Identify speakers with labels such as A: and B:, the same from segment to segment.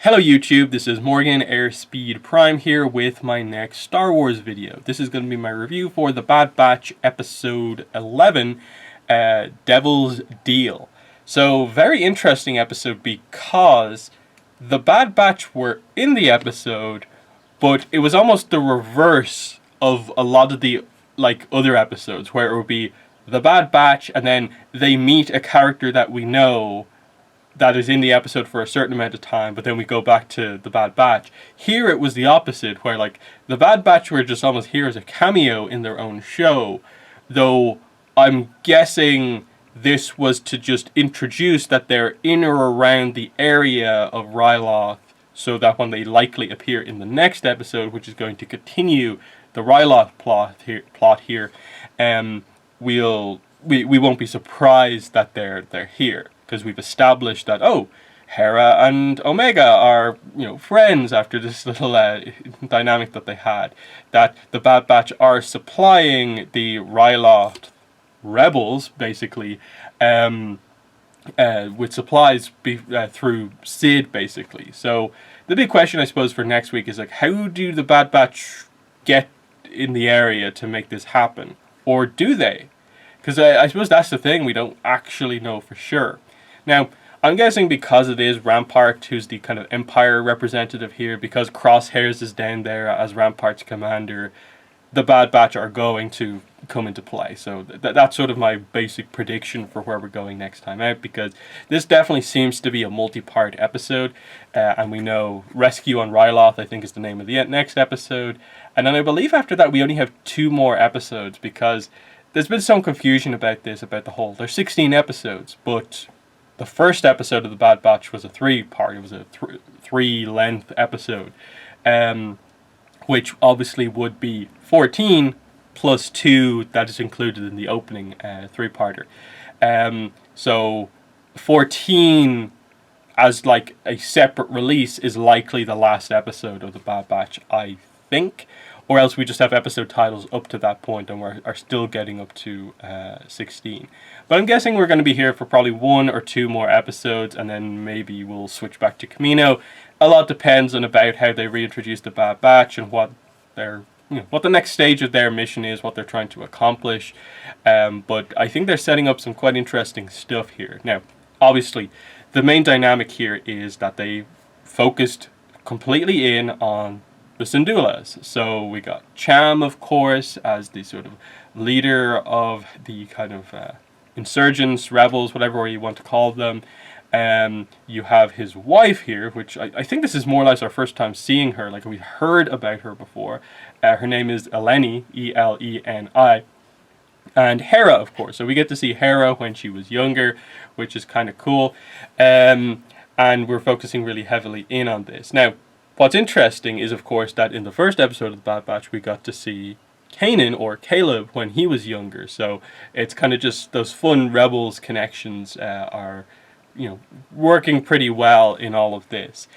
A: Hello YouTube, this is Morgan Airspeed Prime here with my next Star Wars video. This is going to be my review for The Bad Batch Episode 11, Devil's Deal. So, very interesting episode because The Bad Batch were in the episode, but it was almost the reverse of a lot of the other episodes where it would be The Bad Batch and then they meet a character that we know that is in the episode for a certain amount of time, but then we go back to the Bad Batch. Here it was the opposite, where the Bad Batch were just almost here as a cameo in their own show, though I'm guessing this was to just introduce that they're in or around the area of Ryloth, so that when they likely appear in the next episode, which is going to continue the Ryloth plot here, we won't be surprised that they're here, because we've established that, oh, Hera and Omega are, friends after this little dynamic that they had. That the Bad Batch are supplying the Ryloth rebels, basically, with supplies through Sid, basically. So the big question, I suppose, for next week is, how do the Bad Batch get in the area to make this happen? Or do they? Because I suppose that's the thing, we don't actually know for sure. Now, I'm guessing because it is Rampart who's the kind of Empire representative here, because Crosshairs is down there as Rampart's commander, the Bad Batch are going to come into play. So that's sort of my basic prediction for where we're going next time out, because this definitely seems to be a multi-part episode, and we know Rescue on Ryloth, I think, is the name of the next episode. And then I believe after that we only have 2 more episodes, because there's been some confusion about this, about the whole, there's 16 episodes, but the first episode of The Bad Batch was a 3-part. It was a 3-length episode, which obviously would be 14 plus 2 that is included in the opening 3-parter. So 14 as a separate release is likely the last episode of The Bad Batch, I think. Or else we just have episode titles up to that point and are still getting up to 16. But I'm guessing we're going to be here for probably 1 or 2 more episodes, and then maybe we'll switch back to Kamino. A lot depends on about how they reintroduce the Bad Batch and what what the next stage of their mission is, what they're trying to accomplish. But I think they're setting up some quite interesting stuff here. Now, obviously, the main dynamic here is that they focused completely in on the Syndulas. So we got Cham, of course, as the sort of leader of the kind of insurgents, rebels, whatever you want to call them. You have his wife here, which I think this is more or less our first time seeing her. We heard about her before. Her name is Eleni, E-L-E-N-I. And Hera, of course. So we get to see Hera when she was younger, which is kind of cool. And we're focusing really heavily in on this. Now, what's interesting is, of course, that in the first episode of The Bad Batch, we got to see Kanan, or Caleb, when he was younger. So it's kind of just those fun Rebels connections are, working pretty well in all of this.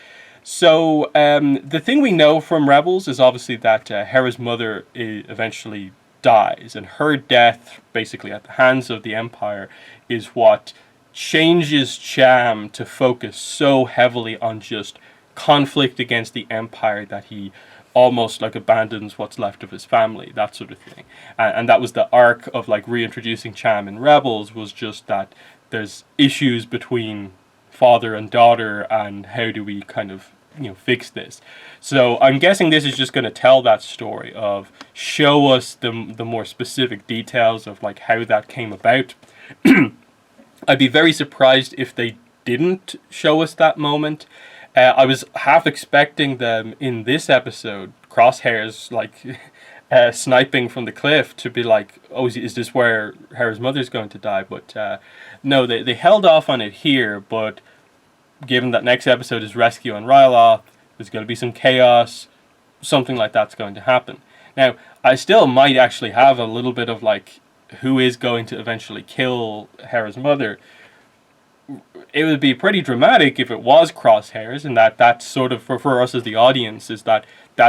A: So the thing we know from Rebels is obviously that Hera's mother eventually dies, and her death, basically at the hands of the Empire, is what changes Cham to focus so heavily on just conflict against the Empire that he almost abandons what's left of his family, that sort of thing. And that was the arc of reintroducing Cham in Rebels, was just that there's issues between father and daughter, and how do we kind of fix this. So I'm guessing this is just going to tell that story of show us the more specific details of how that came about. I'd be very surprised if they didn't show us that moment. I was half expecting them in this episode, Crosshairs, sniping from the cliff, to be oh, is this where Hera's mother's going to die? But no, they held off on it here, but given that next episode is Rescue on Ryloth, there's going to be some chaos, something like that's going to happen. Now, I still might actually have a little bit of who is going to eventually kill Hera's mother. It would be pretty dramatic if it was Crosshairs, and that's sort of, for us as the audience, is that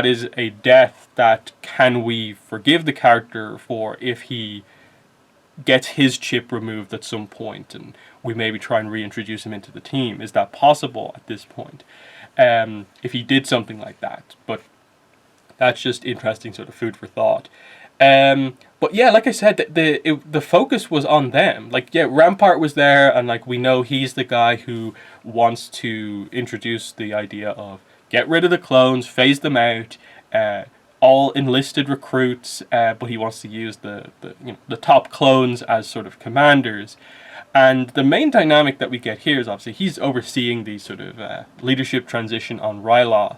A: is a death that can we forgive the character for if he gets his chip removed at some point, and we maybe try and reintroduce him into the team. Is that possible at this point? if he did something like that. But that's just interesting sort of food for thought. But yeah, like I said, the focus was on them. Like, yeah, Rampart was there, and like we know he's the guy who wants to introduce the idea of get rid of the clones, phase them out, all enlisted recruits, but he wants to use the top clones as sort of commanders. And the main dynamic that we get here is obviously he's overseeing the sort of leadership transition on Ryloth,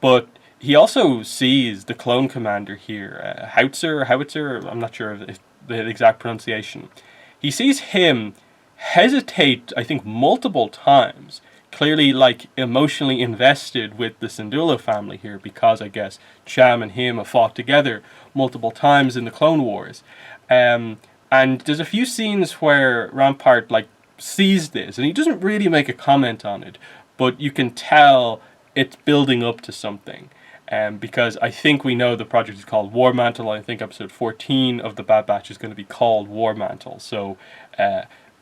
A: but he also sees the clone commander here, Howitzer, I'm not sure if the exact pronunciation. He sees him hesitate, I think, multiple times, clearly like emotionally invested with the Syndulla family here, because I guess Cham and him have fought together multiple times in the Clone Wars. And there's a few scenes where Rampart like sees this, and he doesn't really make a comment on it, but you can tell it's building up to something. Because I think we know the project is called War Mantle. I think episode 14 of the Bad Batch is going to be called War Mantle. So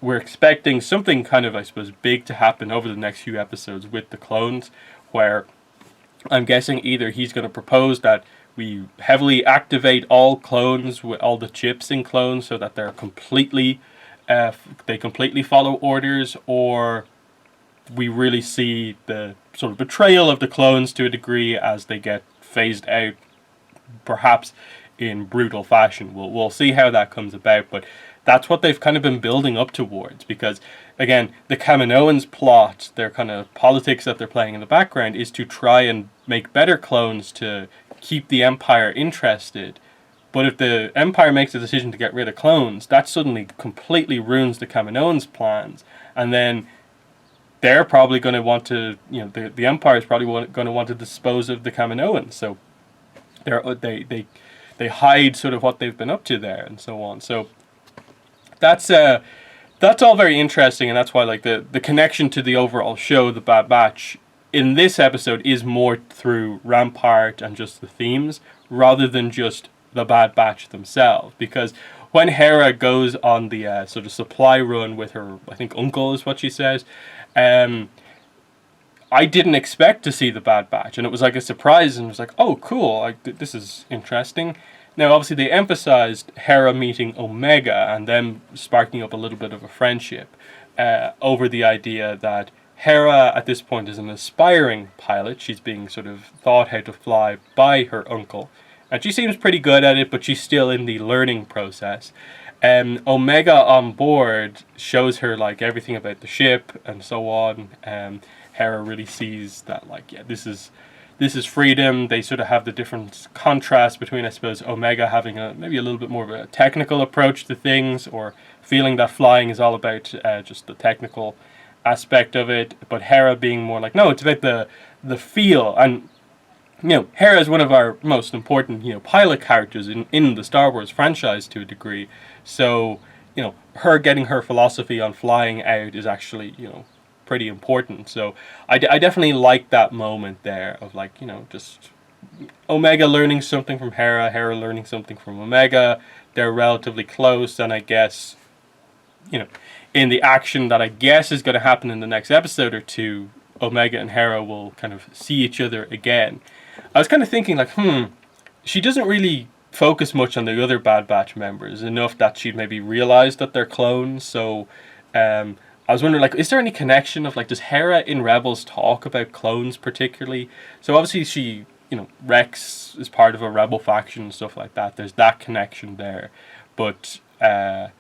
A: we're expecting something kind of, I suppose, big to happen over the next few episodes with the clones, where I'm guessing either he's going to propose that we heavily activate all clones with all the chips in clones so that they're completely, they completely follow orders, or we really see the sort of betrayal of the clones to a degree as they get phased out, perhaps in brutal fashion. We'll see how that comes about, but that's what they've kind of been building up towards, because again, the Kaminoans plot, their kind of politics that they're playing in the background, is to try and make better clones to keep the Empire interested. But if the Empire makes a decision to get rid of clones, that suddenly completely ruins the Kaminoans' plans, and then they're probably going to want to, the Empire is probably going to want to dispose of the Kaminoans. So they hide sort of what they've been up to there and so on. So that's all very interesting, and that's why like the connection to the overall show, The Bad Batch, in this episode is more through Rampart and just the themes, rather than just the Bad Batch themselves. Because when Hera goes on the sort of supply run with her, I think uncle is what she says, I didn't expect to see the Bad Batch, and it was like a surprise, and it was like, oh cool, this is interesting. Now obviously they emphasized Hera meeting Omega and them sparking up a little bit of a friendship over the idea that Hera at this point is an aspiring pilot. She's being sort of taught how to fly by her uncle, and she seems pretty good at it, but she's still in the learning process. Omega on board shows her like everything about the ship and so on. Hera really sees that like, yeah, this is freedom. They sort of have the different contrast between, I suppose, Omega having maybe a little bit more of a technical approach to things, or feeling that flying is all about just the technical aspect of it, but Hera being more like, no, it's about the feel. And Hera is one of our most important, pilot characters in the Star Wars franchise to a degree. So, her getting her philosophy on flying out is actually, pretty important. So I definitely like that moment there of like, just Omega learning something from Hera, Hera learning something from Omega. They're relatively close, and I guess, in the action that I guess is going to happen in the next episode or two, Omega and Hera will kind of see each other again. I was kind of thinking like, she doesn't really focus much on the other Bad Batch members, enough that she'd maybe realize that they're clones. So I was wondering, like, is there any connection of, like, does Hera in Rebels talk about clones particularly? So obviously she, Rex is part of a Rebel faction and stuff like that. There's that connection there. But the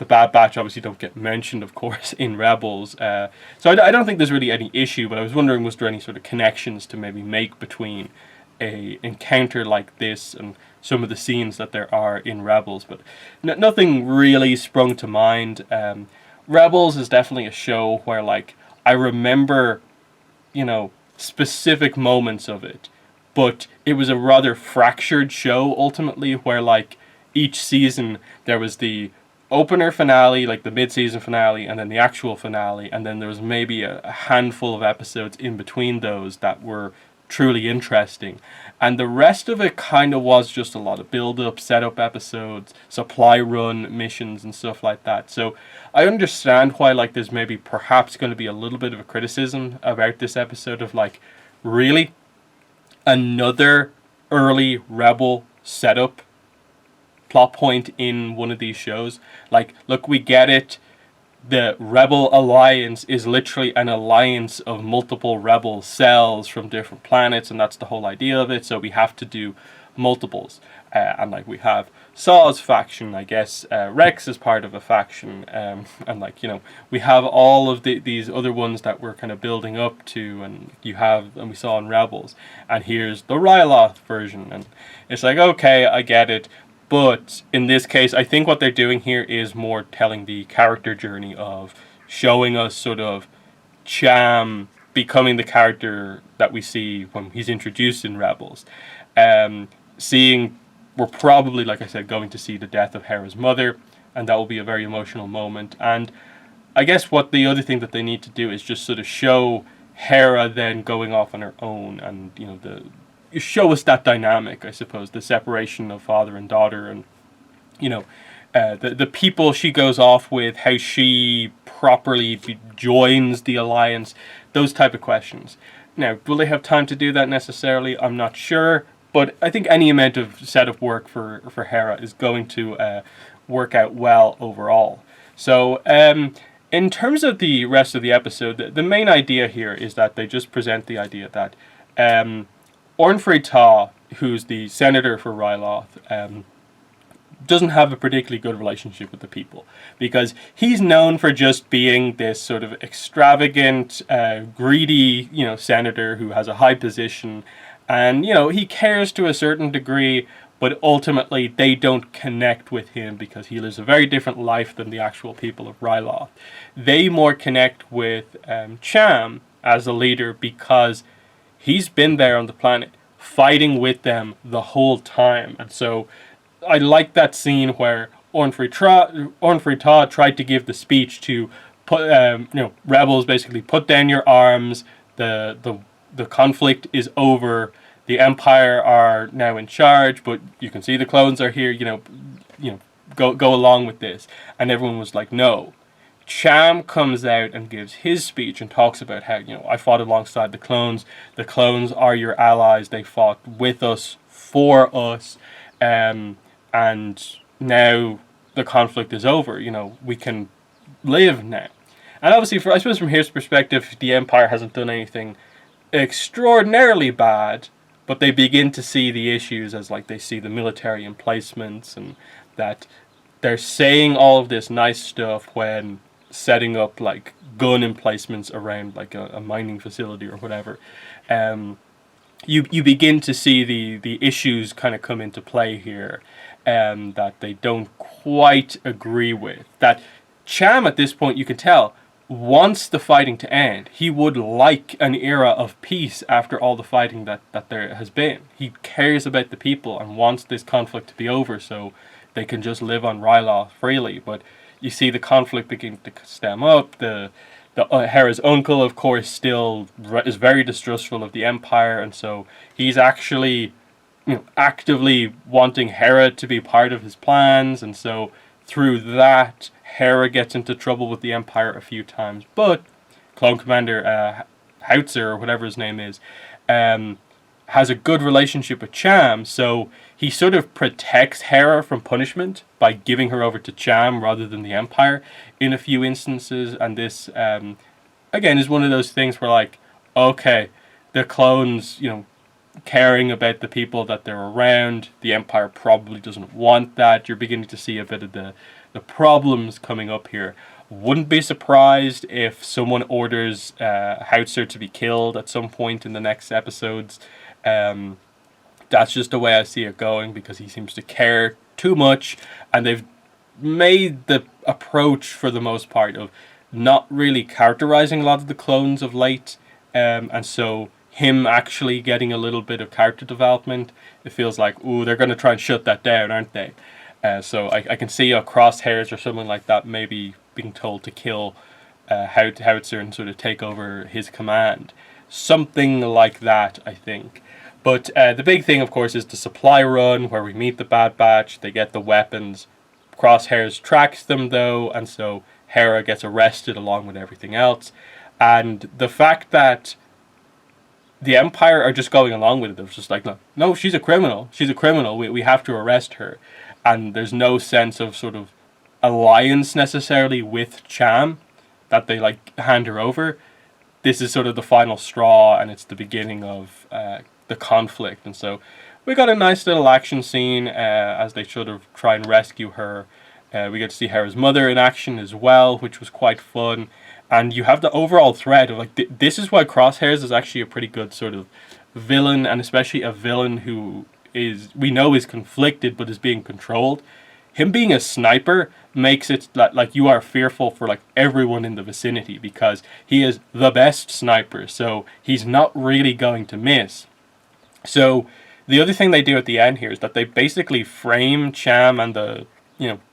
A: Bad Batch obviously don't get mentioned, of course, in Rebels. So I don't think there's really any issue, but I was wondering, was there any sort of connections to maybe make between a encounter like this and some of the scenes that there are in Rebels? But nothing really sprung to mind. Rebels is definitely a show where, like, I remember, specific moments of it, but it was a rather fractured show ultimately, where, like, each season there was the opener finale, like the mid-season finale, and then the actual finale, and then there was maybe a handful of episodes in between those that were truly interesting, and the rest of it kind of was just a lot of build-up, set-up episodes, supply run missions and stuff like that. So I understand why, like, there's maybe perhaps going to be a little bit of a criticism about this episode of, like, really another early Rebel setup plot point in one of these shows. Like, look, we get it. The Rebel Alliance is literally an alliance of multiple Rebel cells from different planets, and that's the whole idea of it. So we have to do multiples. And like we have Saw's faction, I guess Rex is part of a faction, and like, you know, we have all of these other ones that we're kind of building up to, and we saw in Rebels, and here's the Ryloth version, and it's like, okay, I get it. But in this case, I think what they're doing here is more telling the character journey of showing us sort of Cham becoming the character that we see when he's introduced in Rebels. We're probably, like I said, going to see the death of Hera's mother, and that will be a very emotional moment. And I guess what the other thing that they need to do is just sort of show Hera then going off on her own, and, you know, show us that dynamic, I suppose, the separation of father and daughter, and, you know, the people she goes off with, how she properly joins the alliance, those type of questions. Now, will they have time to do that necessarily? I'm not sure, but I think any amount of setup work for Hera is going to work out well overall. So, in terms of the rest of the episode, the main idea here is that they just present the idea that Orn Frey Taa, who's the senator for Ryloth, doesn't have a particularly good relationship with the people, because he's known for just being this sort of extravagant, greedy, you know, senator who has a high position, and, you know, he cares to a certain degree, but ultimately they don't connect with him because he lives a very different life than the actual people of Ryloth. They more connect with Cham as a leader because he's been there on the planet fighting with them the whole time. And so I like that scene where Orn Frey Taa tried to give the speech to put, you know, rebels, basically put down your arms. The conflict is over. The Empire are now in charge, but you can see the clones are here. You know, go along with this. And everyone was like, no. Cham comes out and gives his speech and talks about how, you know, I fought alongside the clones. The clones are your allies. They fought with us, for us, and now the conflict is over. You know, we can live now. And obviously, I suppose from his perspective, the Empire hasn't done anything extraordinarily bad, but they begin to see the issues as, like, they see the military emplacements, and that they're saying all of this nice stuff when setting up, like, gun emplacements around, like, a mining facility or whatever. You begin to see the issues kind of come into play here, that they don't quite agree with. That Cham, at this point, you can tell, wants the fighting to end. He would like an era of peace after all the fighting that there has been. He cares about the people and wants this conflict to be over so they can just live on Ryloth freely. But you see the conflict begin to stem up. The Hera's uncle, of course, still is very distrustful of the Empire, and so he's actually, you know, actively wanting Hera to be part of his plans, and so through that, Hera gets into trouble with the Empire a few times. But Clone Commander Howitzer, or whatever his name is, has a good relationship with Cham, so he sort of protects Hera from punishment by giving her over to Cham rather than the Empire in a few instances. And this, again, is one of those things where, like, okay, the clones, you know, caring about the people that they're around, the Empire probably doesn't want that. You're beginning to see a bit of the problems coming up here. Wouldn't be surprised if someone orders Howitzer to be killed at some point in the next episodes. That's just the way I see it going, because he seems to care too much, and they've made the approach, for the most part, of not really characterizing a lot of the clones of late, and so him actually getting a little bit of character development, it feels like, ooh, they're going to try and shut that down, aren't they? So I can see a Crosshairs or someone like that maybe being told to kill Howitzer and sort of take over his command. Something like that, I think. But the big thing, of course, is the supply run, where we meet the Bad Batch, they get the weapons. Crosshairs tracks them, though, and so Hera gets arrested along with everything else. And the fact that the Empire are just going along with it. It's just like, no, no, she's a criminal. She's a criminal. We have to arrest her. And there's no sense of sort of alliance necessarily with Cham that they like hand her over. This is sort of the final straw, and it's the beginning of the conflict. And so we got a nice little action scene as they sort of try and rescue her. We get to see Hera's mother in action as well, which was quite fun. And you have the overall thread of like this is why Crosshairs is actually a pretty good sort of villain, and especially a villain who is we know is conflicted but is being controlled. Him being a sniper makes it like you are fearful for like everyone in the vicinity because he is the best sniper, so he's not really going to miss. So the other thing they do at the end here is that they basically frame Cham and the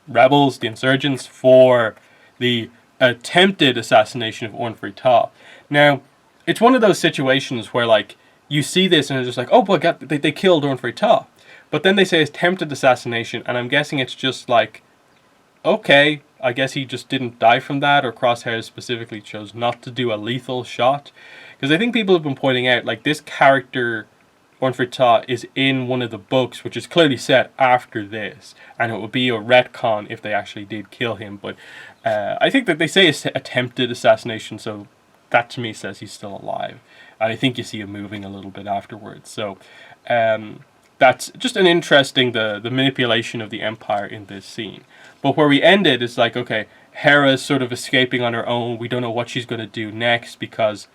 A: rebels, the insurgents, for the attempted assassination of Orn Free Taa. Now, it's one of those situations where like you see this and it's just like, oh my god, they killed Orn Free Taa. But then they say attempted assassination, and I'm guessing it's just like, okay, I guess he just didn't die from that, or Crosshairs specifically chose not to do a lethal shot. Because I think people have been pointing out, like, this character, Orn Free Taa, is in one of the books, which is clearly set after this, and it would be a retcon if they actually did kill him. But I think that they say it's attempted assassination, so that to me says he's still alive. And I think you see him moving a little bit afterwards. So that's just an interesting, the manipulation of the Empire in this scene. But where we ended is like, okay, Hera's sort of escaping on her own. We don't know what she's going to do next because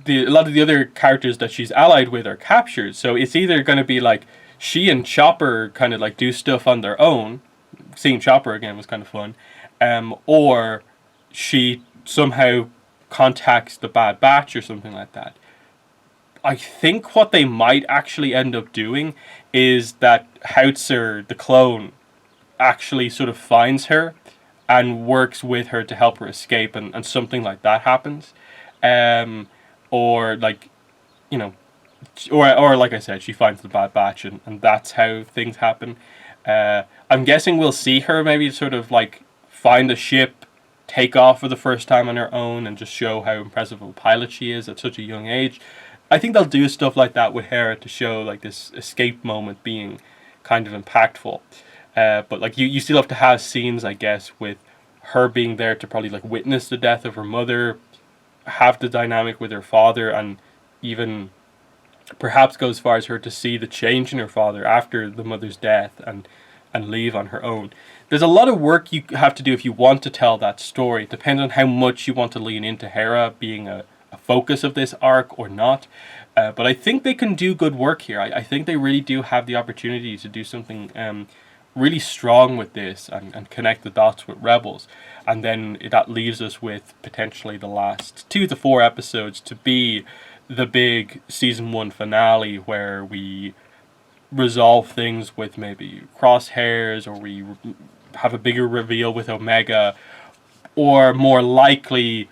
A: a lot of the other characters that she's allied with are captured. So it's either going to be like she and Chopper kind of like do stuff on their own. Seeing Chopper again was kind of fun. Or she somehow contacts the Bad Batch or something like that. I think what they might actually end up doing is that Howitzer, the clone, actually sort of finds her and works with her to help her escape, and something like that happens. Or like, or like I said, she finds the Bad Batch, and that's how things happen. I'm guessing we'll see her maybe sort of like find a ship, take off for the first time on her own, and just show how impressive of a pilot she is at such a young age. I think they'll do stuff like that with Hera to show like this escape moment being kind of impactful. But like you still have to have scenes, I guess, with her being there to probably like witness the death of her mother, have the dynamic with her father, and even perhaps go as far as her to see the change in her father after the mother's death and leave on her own. There's a lot of work you have to do if you want to tell that story. It depends on how much you want to lean into Hera being a focus of this arc or not. But I think they can do good work here. I think they really do have the opportunity to do something really strong with this and connect the dots with Rebels. And then that leaves us with potentially the last 2 to 4 episodes to be the big season 1 finale where we resolve things with maybe Crosshairs, or we have a bigger reveal with Omega, or more likely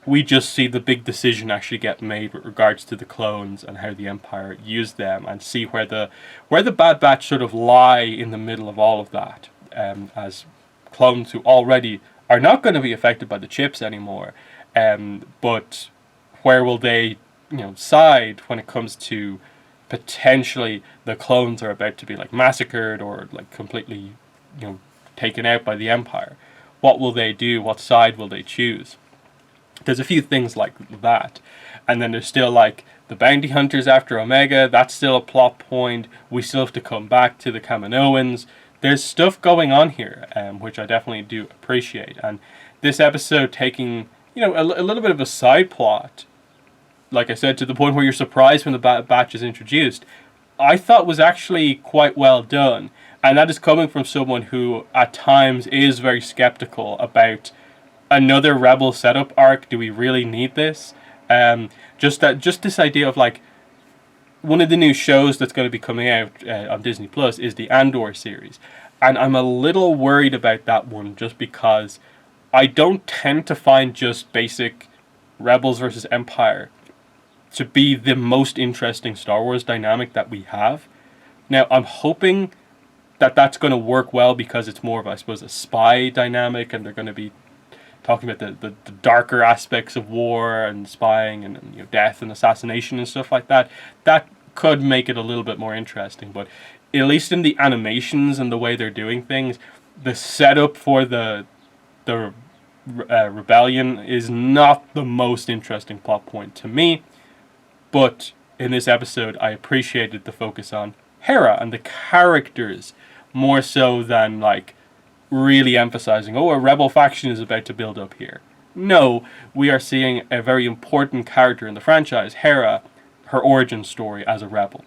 A: we just see the big decision actually get made with regards to the clones and how the Empire used them, and see where the Bad Batch sort of lie in the middle of all of that, as clones who already are not going to be affected by the chips anymore, but where will they side when it comes to potentially the clones are about to be like massacred or like completely taken out by the Empire. What will they do? What side will they choose? There's a few things like that. And then there's still like the bounty hunters after Omega. That's still a plot point. We still have to come back to the Kaminoans. There's stuff going on here, which I definitely do appreciate. And this episode taking a little bit of a side plot, like I said, to the point where you're surprised when the Bad Batch is introduced, I thought was actually quite well done. And that is coming from someone who at times is very skeptical about another Rebel setup arc. Do we really need this? Just this idea of like, one of the new shows that's going to be coming out on Disney Plus is the Andor series, and I'm a little worried about that one just because I don't tend to find just basic Rebels versus Empire to be the most interesting Star Wars dynamic that we have. Now I'm hoping that that's going to work well because it's more of, I suppose, a spy dynamic, and they're going to be talking about the darker aspects of war and spying and death and assassination and stuff like that, that could make it a little bit more interesting. But at least in the animations and the way they're doing things, the setup for the rebellion is not the most interesting plot point to me. But in this episode, I appreciated the focus on Hera and the characters more so than like really emphasizing, oh, a rebel faction is about to build up here. No, we are seeing a very important character in the franchise, Hera, her origin story as a rebel.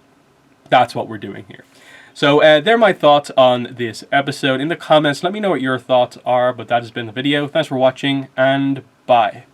A: That's what we're doing here. So they're my thoughts on this episode. In the comments, let me know what your thoughts are, but that has been the video. Thanks for watching, and bye.